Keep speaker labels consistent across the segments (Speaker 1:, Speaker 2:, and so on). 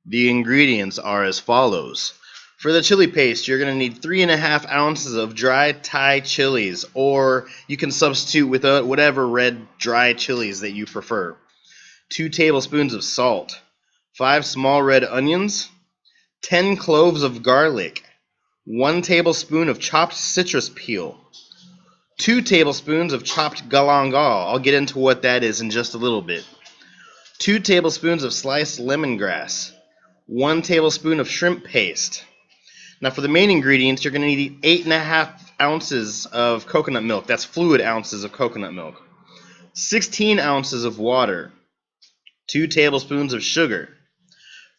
Speaker 1: The ingredients are as follows. For the chili paste, you're going to need 3.5 ounces of dried Thai chilies, or you can substitute with whatever red dry chilies that you prefer. 2 tablespoons of salt, 5 small red onions, 10 cloves of garlic, 1 tablespoon of chopped citrus peel, 2 tablespoons of chopped galangal. I'll get into what that is in just a little bit. 2 tablespoons of sliced lemongrass, 1 tablespoon of shrimp paste. Now for the main ingredients, you're going to need 8.5 ounces of coconut milk. That's fluid ounces of coconut milk. 16 ounces of water. 2 tablespoons of sugar.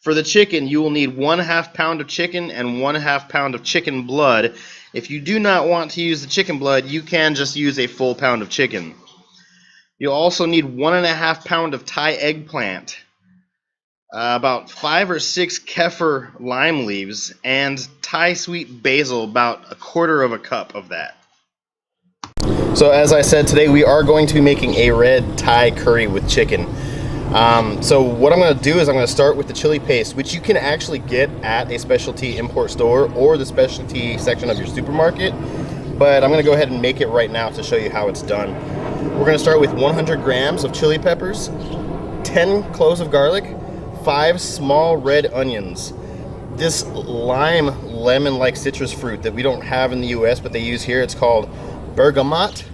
Speaker 1: For the chicken, you will need 1/2 pound of chicken and 1/2 pound of chicken blood. If you do not want to use the chicken blood, you can just use a full pound of chicken. You'll also need 1.5 pound of Thai eggplant, about 5 or 6 kefir lime leaves, and Thai sweet basil, about 1/4 cup of that. So as I said, today we are going to be making a red Thai curry with chicken. So what I'm going to do is I'm going to start with the chili paste, which you can actually get at a specialty import store or the specialty section of your supermarket. But I'm going to go ahead and make it right now to show you how it's done. We're going to start with 100 grams of chili peppers, 10 cloves of garlic, 5 small red onions. This lime lemon-like citrus fruit that we don't have in the US but they use here, it's called bergamot.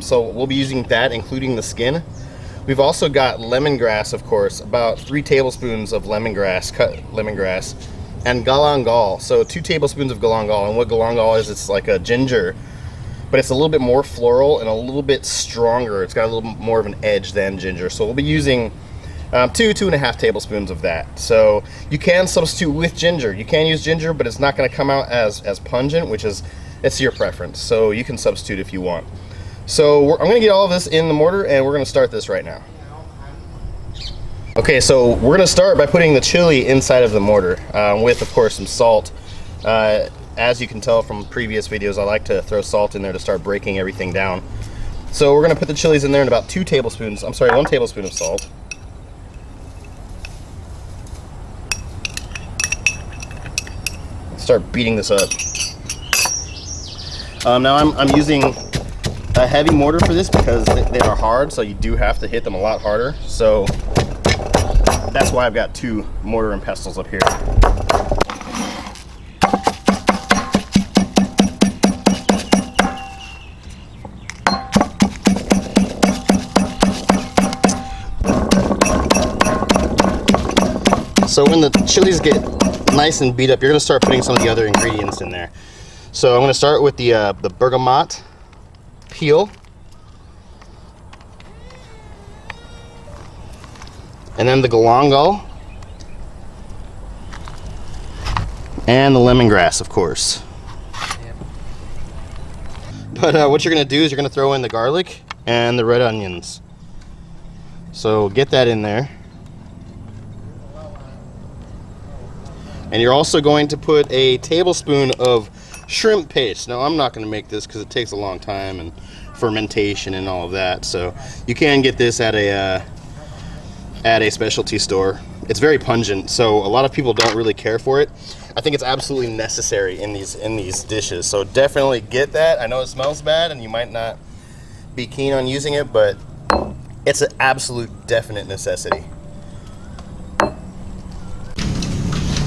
Speaker 1: So we'll be using that, including the skin. We've also got lemongrass, of course, about 3 tablespoons of lemongrass, cut lemongrass, and galangal. So 2 tablespoons of galangal. And what galangal is, it's like a ginger, but it's a little bit more floral and a little bit stronger. It's got a little more of an edge than ginger. So we'll be using 2.5 tablespoons of that. So you can substitute with ginger. You can use ginger, but it's not going to come out as pungent, which is, it's your preference. So you can substitute if you want. So I'm going to get all of this in the mortar and we're going to start this right now. Okay, so we're going to start by putting the chili inside of the mortar with, of course, some salt. As you can tell from previous videos, I like to throw salt in there to start breaking everything down. So we're going to put the chilies in there in about 1 tablespoon of salt. Start beating this up. Now I'm using a heavy mortar for this because they are hard, so you do have to hit them a lot harder. So that's why I've got 2 mortar and pestles up here. So when the chilies get nice and beat up, you're going to start putting some of the other ingredients in there. So I'm going to start with the bergamot peel, and then the galangal, and the lemongrass, of course. But what you're going to do is you're going to throw in the garlic and the red onions. So get that in there. And you're also going to put a tablespoon of shrimp paste. Now I'm not going to make this because it takes a long time and fermentation and all of that. So you can get this at a specialty store. It's very pungent, so a lot of people don't really care for it. I think it's absolutely necessary in these dishes. So definitely get that. I know it smells bad and you might not be keen on using it, but it's an absolute definite necessity.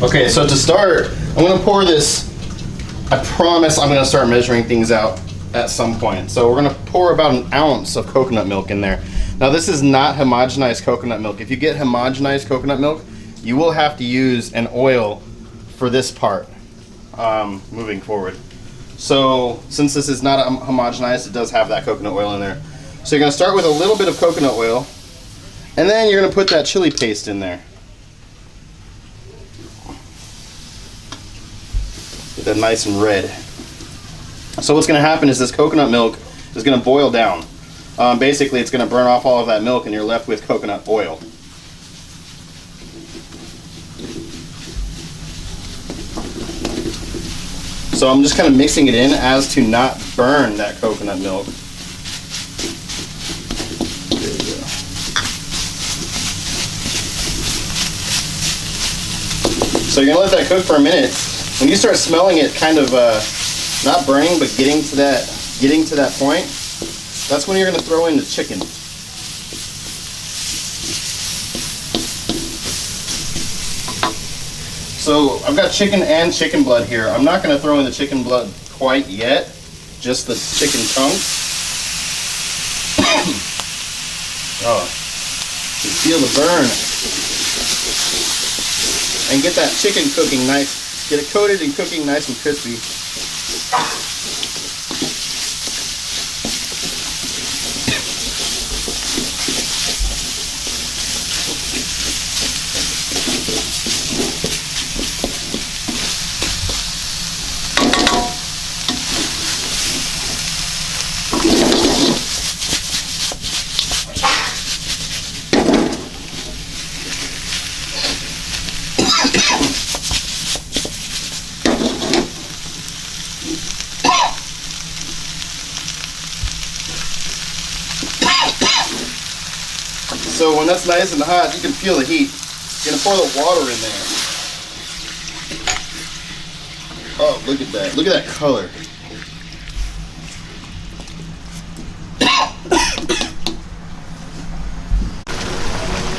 Speaker 1: Okay, so to start, I'm going to pour this. I promise I'm going to start measuring things out at some point. So we're going to pour about 1 ounce of coconut milk in there. Now this is not homogenized coconut milk. If you get homogenized coconut milk, you will have to use an oil for this part moving forward. So since this is not homogenized, it does have that coconut oil in there. So you're going to start with a little bit of coconut oil, and then you're going to put that chili paste in there. Get that nice and red. So what's going to happen is this coconut milk is going to boil down. Basically, it's going to burn off all of that milk, and you're left with coconut oil. So I'm just kind of mixing it in as to not burn that coconut milk. There we go. So you're going to let that cook for a minute. When you start smelling it kind of not burning, but getting to that point, that's when you're going to throw in the chicken. So I've got chicken and chicken blood here. I'm not going to throw in the chicken blood quite yet, just the chicken chunks. Oh, you feel the burn. And get that chicken cooking nice, get it coated and cooking nice and crispy. So when that's nice and hot, you can feel the heat. You're gonna pour the water in there. Oh, look at that. Look at that color.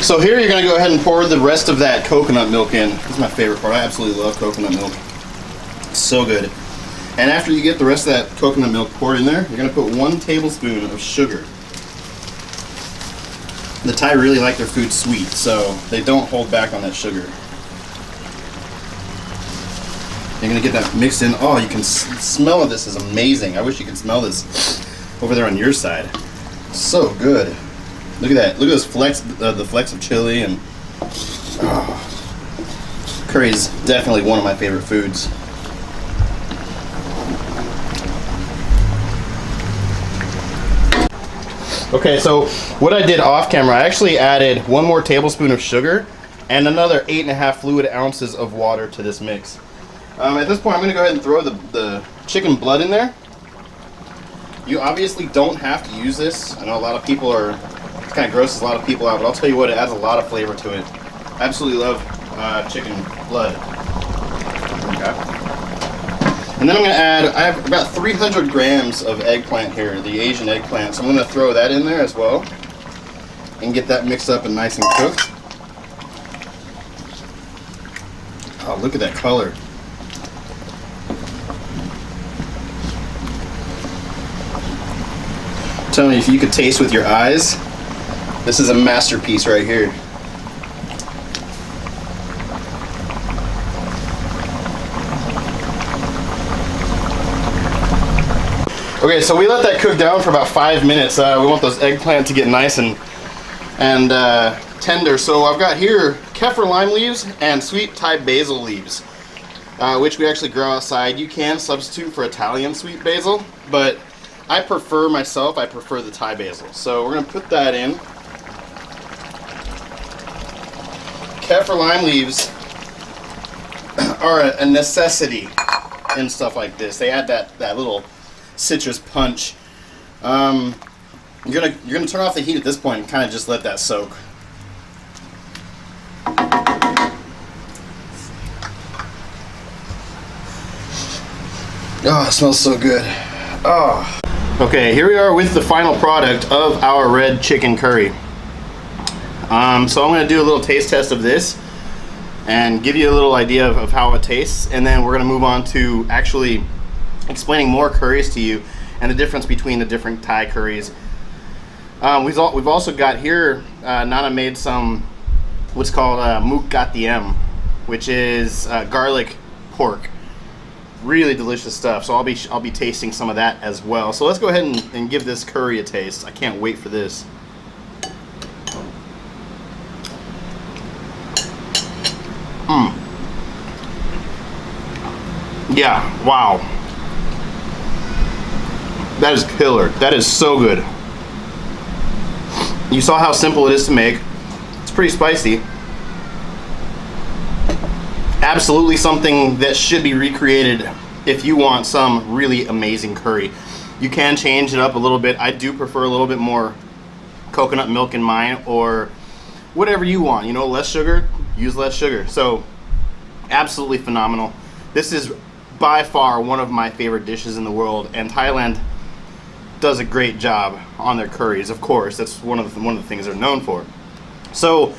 Speaker 1: So here you're gonna go ahead and pour the rest of that coconut milk in. This is my favorite part. I absolutely love coconut milk. It's so good. And after you get the rest of that coconut milk poured in there, you're gonna put 1 tablespoon of sugar. The Thai really like their food sweet, so they don't hold back on that sugar. You're gonna get that mixed in. Oh, you can smell this is amazing. I wish you could smell this over there on your side. So good. Look at that. Look at those flecks, the flecks of chili, and curry is definitely one of my favorite foods. Okay, so what I did off camera, I actually added 1 more tablespoon of sugar and another 8.5 fluid ounces of water to this mix. At this point, I'm going to go ahead and throw the chicken blood in there. You obviously don't have to use this. I know a lot of people are, it kind of grosses a lot of people out, but I'll tell you what, it adds a lot of flavor to it. I absolutely love chicken blood. Okay. And then I'm going to add, I have about 300 grams of eggplant here, the Asian eggplant. So I'm going to throw that in there as well and get that mixed up and nice and cooked. Oh, look at that color. I'm telling you, if you could taste with your eyes, this is a masterpiece right here. Okay, so we let that cook down for about 5 minutes. We want those eggplant to get nice and tender. So I've got here kaffir lime leaves and sweet Thai basil leaves, which we actually grow outside. You can substitute for Italian sweet basil, but I prefer the Thai basil. So we're going to put that in. Kaffir lime leaves are a necessity in stuff like this. They add that little citrus punch. You're gonna turn off the heat at this point and kind of just let that soak. Oh, it smells so good. Oh. Okay, here we are with the final product of our red chicken curry. So I'm gonna do a little taste test of this and give you a little idea of how it tastes, and then we're gonna move on to actually explaining more curries to you and the difference between the different Thai curries. We've also got here, Nana made some what's called mukatiem, which is garlic pork. Really delicious stuff. So I'll be tasting some of that as well. So let's go ahead and give this curry a taste. I can't wait for this. Yeah, wow. That is killer. That is so good. You saw how simple it is to make. It's pretty spicy. Absolutely something that should be recreated if you want some really amazing curry. You can change it up a little bit. I do prefer a little bit more coconut milk in mine, or whatever you want. You know, less sugar, use less sugar. So, absolutely phenomenal. This is by far one of my favorite dishes in the world, and Thailand does a great job on their curries. Of course, that's one of the things they're known for. So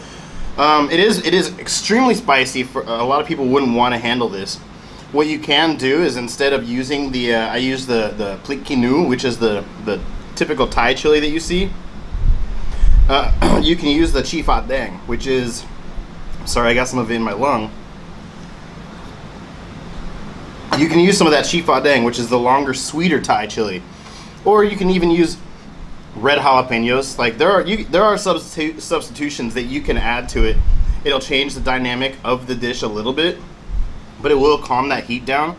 Speaker 1: it is extremely spicy. For a lot of people wouldn't want to handle this. What you can do is, instead of using the I use the plik kinu, which is the typical Thai chili that you see. You can use the chi phat dang, which is, sorry, I got some of it in my lung. You can use some of that chi phat dang, which is the longer, sweeter Thai chili. Or you can even use red jalapenos. Like there are substitutions that you can add to it. It'll change the dynamic of the dish a little bit, but it will calm that heat down.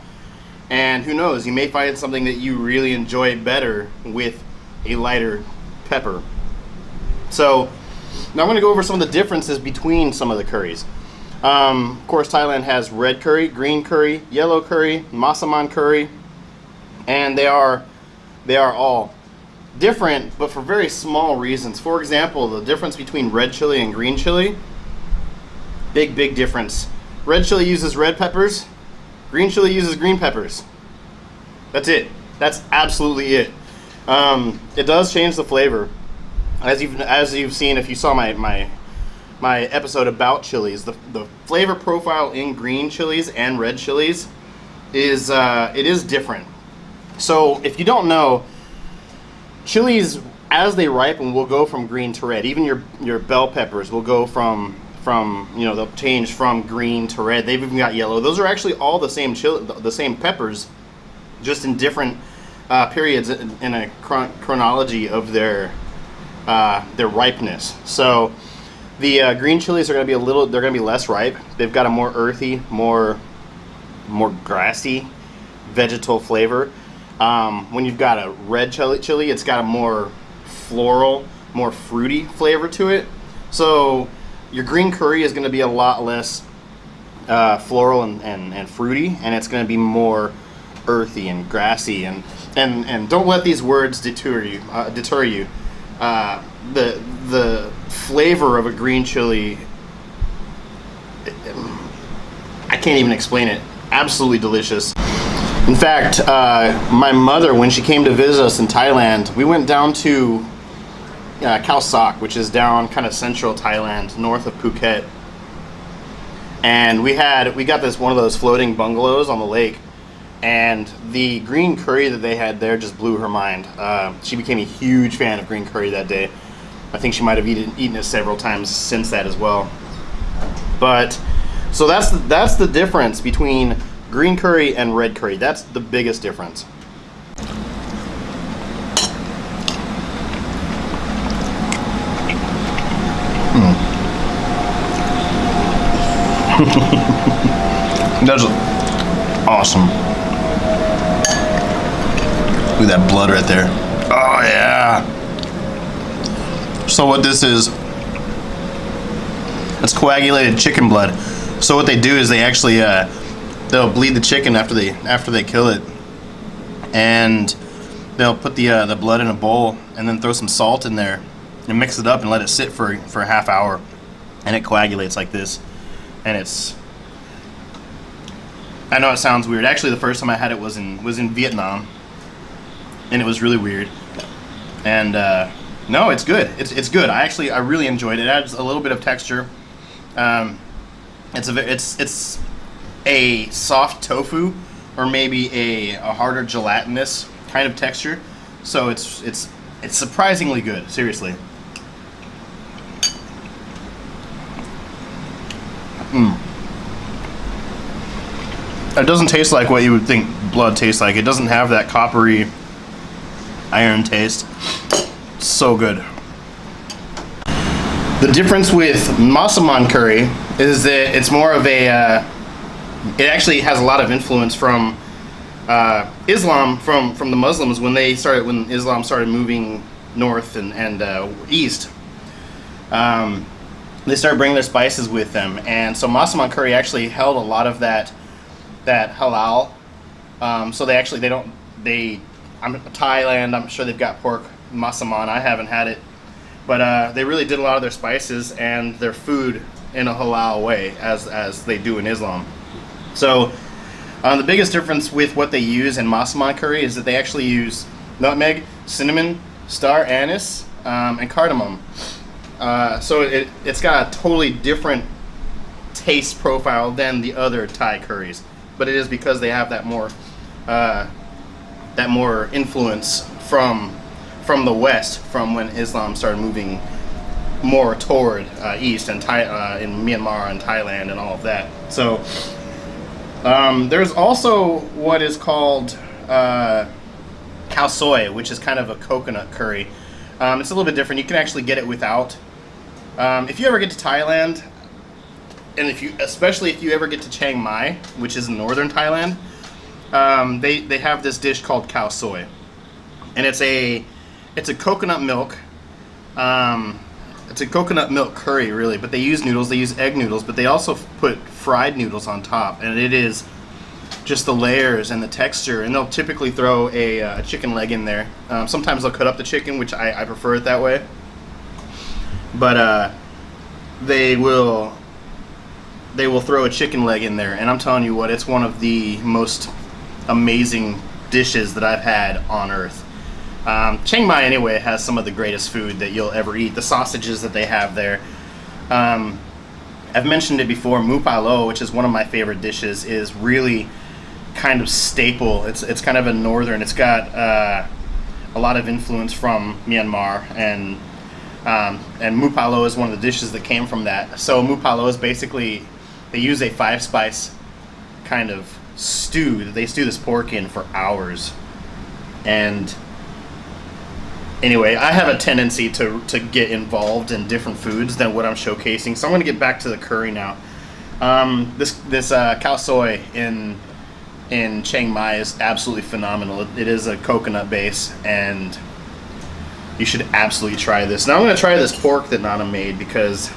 Speaker 1: And who knows, you may find something that you really enjoy better with a lighter pepper. So now I'm going to go over some of the differences between some of the curries. Of course, Thailand has red curry, green curry, yellow curry, masaman curry, and they are all different, but for very small reasons. For example, the difference between red chili and green chili, big difference. Red chili uses red peppers, green chili uses green peppers. That's it. That's absolutely it. It does change the flavor. As you've seen, if you saw my episode about chilies, the flavor profile in green chilies and red chilies is it is different. So if you don't know, chilies as they ripen will go from green to red. Even your bell peppers will go from they'll change from green to red. They've even got yellow. Those are actually all the same the same peppers, just in different periods in a chronology of their ripeness. So the green chilies are going to be they're going to be less ripe. They've got a more earthy, more grassy, vegetal flavor. When you've got a red chili, it's got a more floral, more fruity flavor to it. So your green curry is going to be a lot less floral and fruity, and it's going to be more earthy and grassy. And don't let these words deter you. The flavor of a green chili, I can't even explain it. Absolutely delicious. In fact, my mother, when she came to visit us in Thailand, we went down to Khao Sak, which is down kind of central Thailand, north of Phuket. And we got this one of those floating bungalows on the lake, and the green curry that they had there just blew her mind. She became a huge fan of green curry that day. I think she might have eaten it several times since that as well. But so that's the difference between green curry and red curry. That's the biggest difference. That's awesome. Look at that blood right there. Oh yeah. So what this is, it's coagulated chicken blood. So what they do is they actually they'll bleed the chicken after they kill it, and they'll put the blood in a bowl and then throw some salt in there and mix it up and let it sit for a half hour, and it coagulates like this. And I know it sounds weird. Actually, the first time I had it was in Vietnam, and it was really weird. And no, it's good. It's good. I really enjoyed it. It adds a little bit of texture. It's a soft tofu, or maybe a harder gelatinous kind of texture. So it's It's surprisingly good, seriously. It doesn't taste like what you would think blood tastes like. It doesn't have that coppery iron taste. It's so good. The difference with Massaman curry is that it's more of a it actually has a lot of influence from Islam, from the Muslims when Islam started moving north and east. They started bringing their spices with them, and so Massaman curry actually held a lot of that halal. So Thailand, I'm sure they've got pork Massaman. I haven't had it, but they really did a lot of their spices and their food in a halal way, as they do in Islam. So the biggest difference with what they use in Massaman curry is that they actually use nutmeg, cinnamon, star anise, and cardamom. So it's got a totally different taste profile than the other Thai curries, but it is because they have that more influence from the West, from when Islam started moving more toward east and in Myanmar and Thailand and all of that. So there's also what is called khao soi, which is kind of a coconut curry. It's a little bit different. You can actually get it without. If you ever get to Thailand, and especially if you ever get to Chiang Mai, which is in northern Thailand, they have this dish called khao soi, and it's a coconut milk. It's a coconut milk curry, really, but they use noodles. They use egg noodles, but they also put fried noodles on top, and it is just the layers and the texture. And they'll typically throw a chicken leg in there. Sometimes they'll cut up the chicken, which I prefer it that way. But they will throw a chicken leg in there, and I'm telling you what, it's one of the most amazing dishes that I've had on earth. Chiang Mai, anyway, has some of the greatest food that you'll ever eat. The sausages that they have there. I've mentioned it before. Mu pa lo, which is one of my favorite dishes, is really kind of staple. It's kind of a northern. It's got a lot of influence from Myanmar, and mu pa lo is one of the dishes that came from that. So mu pa lo is basically, they use a 5-spice kind of stew that they stew this pork in for hours. And anyway, I have a tendency to get involved in different foods than what I'm showcasing, so I'm going to get back to the curry now. This khao soi in Chiang Mai is absolutely phenomenal. It is a coconut base, and you should absolutely try this. Now I'm going to try this pork that Nana made because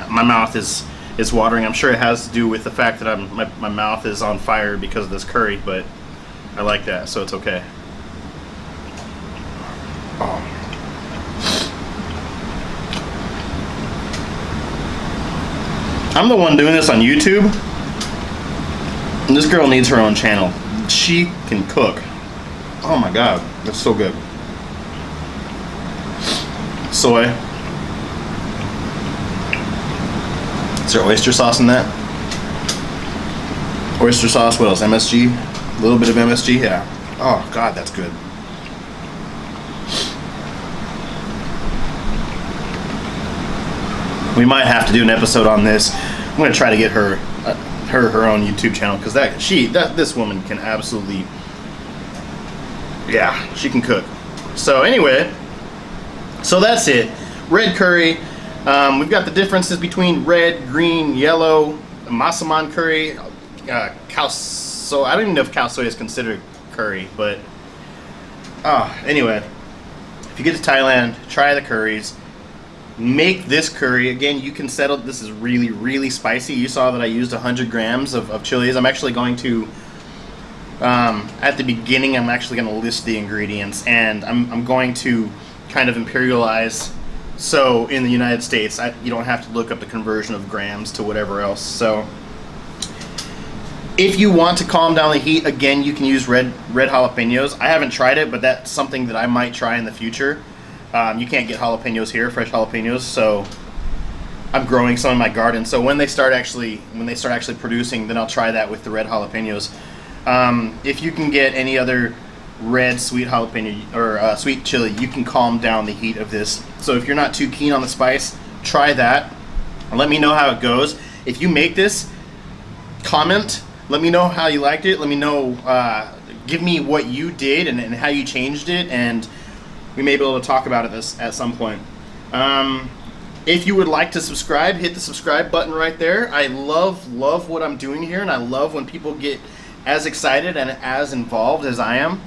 Speaker 1: my mouth is watering. I'm sure it has to do with the fact that my mouth is on fire because of this curry, but I like that, so it's okay. Oh. I'm the one doing this on YouTube, and this girl needs her own channel. She can cook. Oh my god, that's so good. Soy. Is there oyster sauce in that? Oyster sauce, what else? MSG? A little bit of MSG, yeah. Oh god, that's good. We might have to do an episode on this. I'm going to try to get her own YouTube channel, because this woman can absolutely, yeah, she can cook. So anyway, so that's it. Red curry. We've got the differences between red, green, yellow, Massaman curry, khao soi. I don't even know if khao soi is considered curry, but anyway, if you get to Thailand, try the curries. Make this curry. Again, you can settle. This is really, really spicy. You saw that I used 100 grams of chilies. I'm actually going to, at the beginning, I'm actually going to list the ingredients, and I'm going to kind of imperialize. So in the United States, you don't have to look up the conversion of grams to whatever else. So if you want to calm down the heat, again, you can use red jalapenos. I haven't tried it, but that's something that I might try in the future. You can't get jalapenos here, fresh jalapenos, so I'm growing some in my garden. So when they start actually producing, then I'll try that with the red jalapenos. If you can get any other red sweet jalapeno or sweet chili, you can calm down the heat of this. So if you're not too keen on the spice, try that and let me know how it goes. If you make this, comment, let me know how you liked it. Let me know, give me what you did and how you changed it, and we may be able to talk about it at some point. If you would like to subscribe, hit the subscribe button right there. I love what I'm doing here, and I love when people get as excited and as involved as I am.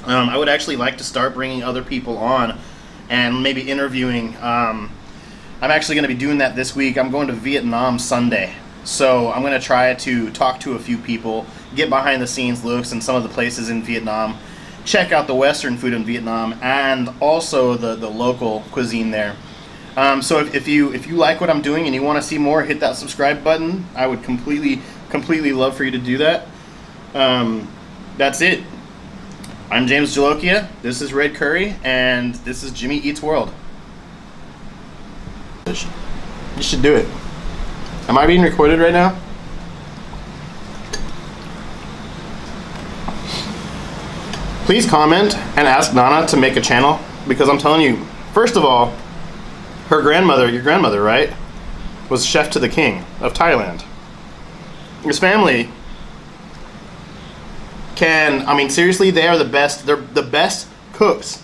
Speaker 1: I would actually like to start bringing other people on and maybe interviewing. I'm actually going to be doing that this week. I'm going to Vietnam Sunday, so I'm going to try to talk to a few people, get behind the scenes looks in some of the places in Vietnam, check out the Western food in Vietnam, and also the local cuisine there. So if you like what I'm doing and you want to see more, hit that subscribe button. I would completely love for you to do that. That's it. I'm James Jalokia. This is Red Curry, and this is Jimmy Eats World. You should do it. Am I being recorded right now? Please comment and ask Nana to make a channel, because I'm telling you, first of all, her grandmother, your grandmother, right, was chef to the king of Thailand. His family seriously, they are the best. They're the best cooks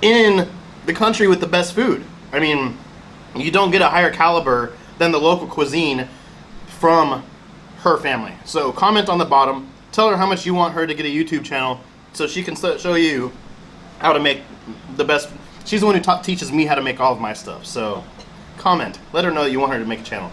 Speaker 1: in the country with the best food. I mean, you don't get a higher caliber than the local cuisine from her family. So comment on the bottom, tell her how much you want her to get a YouTube channel so she can show you how to make the best. She's the one who teaches me how to make all of my stuff. So comment, let her know that you want her to make a channel.